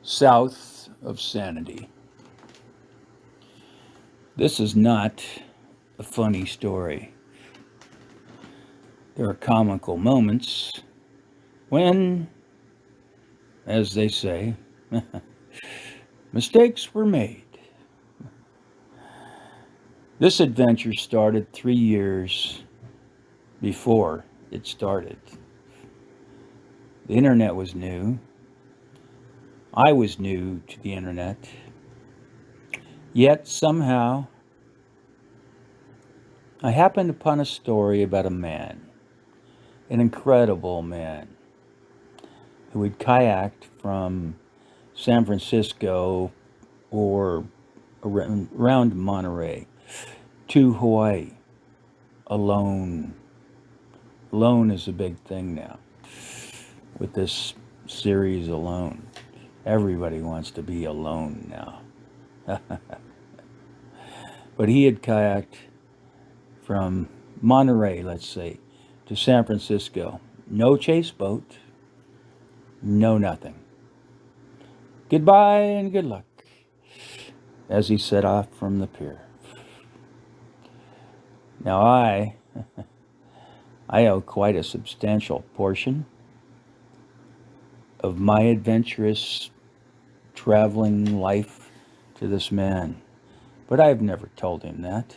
south of Sanity. This is not a funny story. There are comical moments when, as they say, mistakes were made. This adventure started 3 years before it started. The internet was new. I was new to the internet. Yet somehow I happened upon a story about a man, an incredible man, who had kayaked from San Francisco or around Monterey to Hawaii alone. Alone is a big thing now with this series Alone. Everybody wants to be alone now. But he had kayaked from Monterey, let's say, to San Francisco. No chase boat, no nothing. Goodbye and good luck as he set off from the pier. Now I owe quite a substantial portion of my adventurous traveling life to this man, but I have never told him that.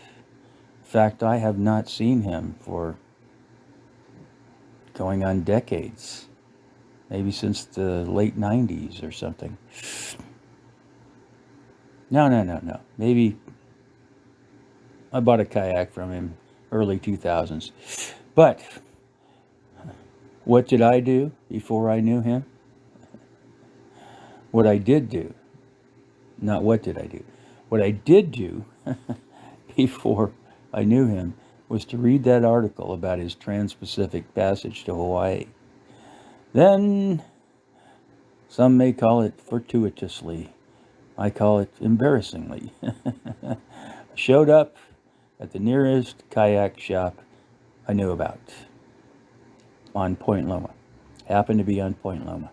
In fact, I have not seen him for going on decades, maybe since the late 90s or something. No. Maybe I bought a kayak from him early 2000s. But what did I do before I knew him? What I did do, not what did I do. What I did do before I knew him was to read that article about his trans-Pacific passage to Hawaii. Then, some may call it fortuitously, I call it embarrassingly. I showed up at the nearest kayak shop I knew about on Point Loma. Happened to be on Point Loma.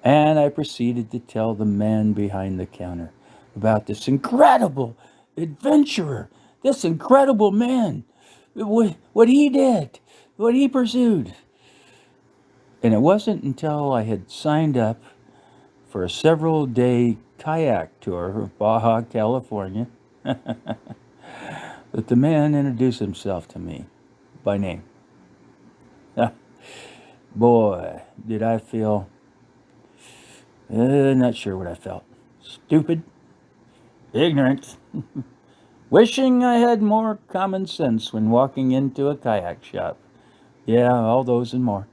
And I proceeded to tell the man behind the counter about this incredible adventurer, this incredible man, what he did, what he pursued. And it wasn't until I had signed up for a several-day kayak tour of Baja, California, that the man introduced himself to me by name. Boy, did I feel... not sure what I felt. Stupid, ignorant, wishing I had more common sense when walking into a kayak shop. Yeah, all those and more.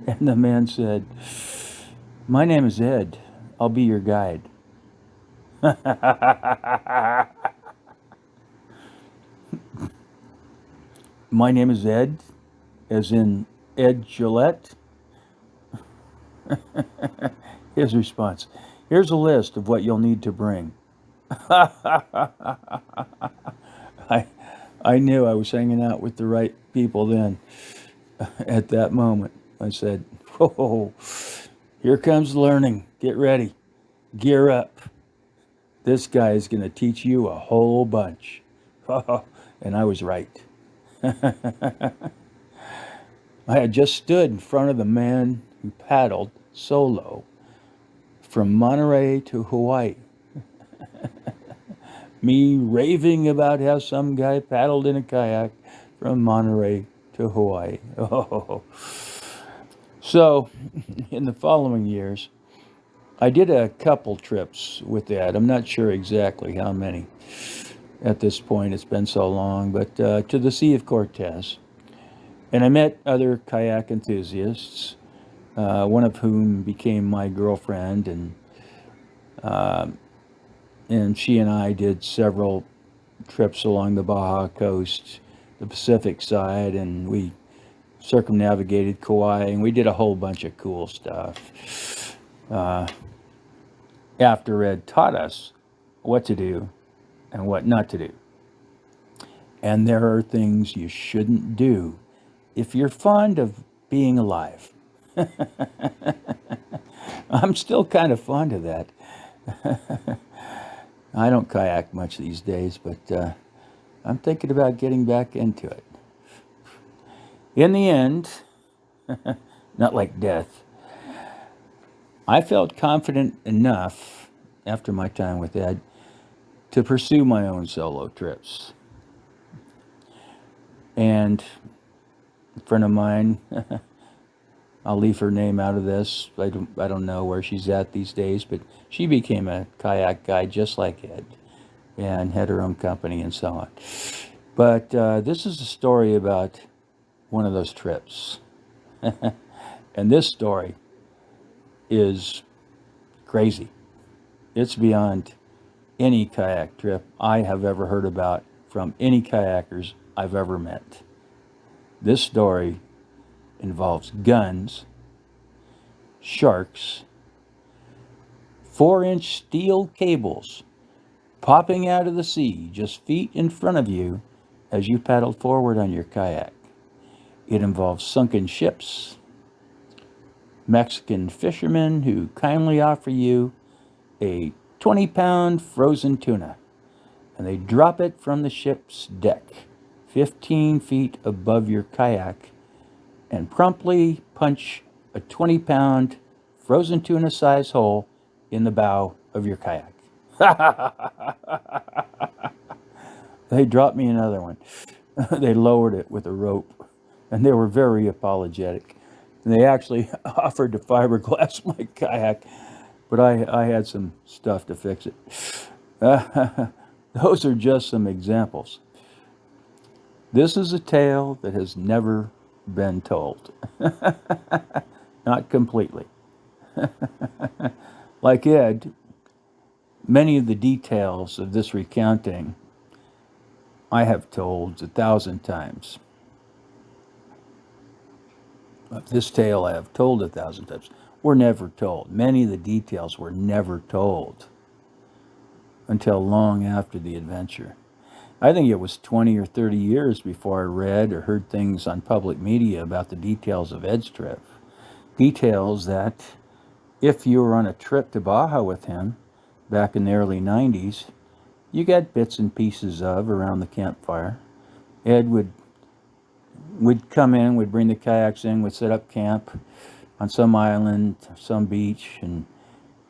And the man said, "My name is Ed. I'll be your guide." My name is Ed, as in Ed Gillet. His response: "Here's a list of what you'll need to bring." I knew I was hanging out with the right people then. At that moment, I said, "Whoa, here comes learning. Get ready. Gear up. This guy is going to teach you a whole bunch." And I was right. I had just stood in front of the man who paddled solo from Monterey to Hawaii. Me raving about how some guy paddled in a kayak from Monterey to Hawaii. Oh. So, in the following years, I did a couple trips with that. I'm not sure exactly how many at this point. It's been so long, but to the Sea of Cortez. And I met other kayak enthusiasts, one of whom became my girlfriend, and she and I did several trips along the Baja coast, the Pacific side, and we circumnavigated Kauai, and we did a whole bunch of cool stuff. After Ed taught us what to do and what not to do. And there are things you shouldn't do if you're fond of being alive. I'm still kind of fond of that. I don't kayak much these days, but I'm thinking about getting back into it. In the end, not like death, I felt confident enough after my time with Ed to pursue my own solo trips. And a friend of mine, I'll leave her name out of this. I don't know where she's at these days, but she became a kayak guide just like Ed and had her own company and so on. But this is a story about one of those trips. And this story is crazy. It's beyond any kayak trip I have ever heard about from any kayakers I've ever met. This story involves guns, sharks, 4-inch steel cables popping out of the sea just feet in front of you as you paddle forward on your kayak. It involves sunken ships, Mexican fishermen who kindly offer you a 20-pound frozen tuna, and they drop it from the ship's deck 15 feet above your kayak and promptly punch a 20-pound frozen tuna size hole in the bow of your kayak. They dropped me another one. They lowered it with a rope, and they were very apologetic. And they actually offered to fiberglass my kayak, but I had some stuff to fix it. Those are just some examples. This is a tale that has never been told. Not completely. Like Ed, many of the details of this recounting I have told 1,000 times. This tale I have told 1,000 times. Were never told. Many of the details were never told until long after the adventure. I think it was 20 or 30 years before I read or heard things on public media about the details of Ed's trip. Details that, if you were on a trip to Baja with him back in the early 90s, you got bits and pieces of around the campfire. Ed would come in, would bring the kayaks in, would set up camp on some island, some beach, and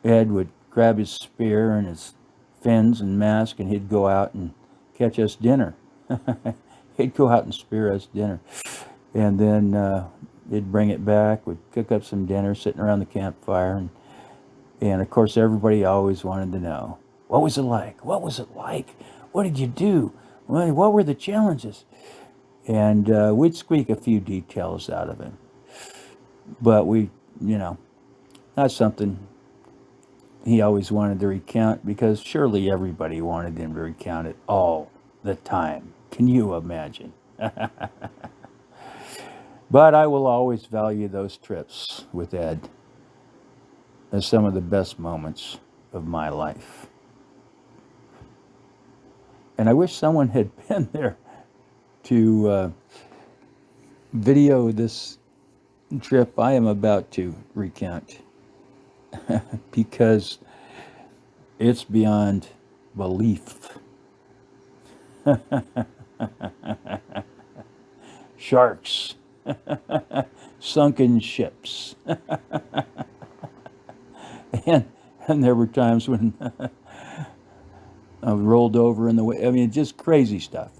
Ed would grab his spear and his fins and mask, and he'd go out and catch us dinner. He'd go out and spear us dinner. And then he'd bring it back, we'd cook up some dinner sitting around the campfire. And of course, everybody always wanted to know, what was it like? What was it like? What did you do? What were the challenges? And we'd squeak a few details out of him. But not something he always wanted to recount, because surely everybody wanted him to recount it all the time. Can you imagine? But I will always value those trips with Ed as some of the best moments of my life. And I wish someone had been there to video this trip I am about to recount, because it's beyond belief. Sharks, sunken ships, and there were times when I rolled over in the way. I mean, just crazy stuff.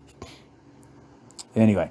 Anyway,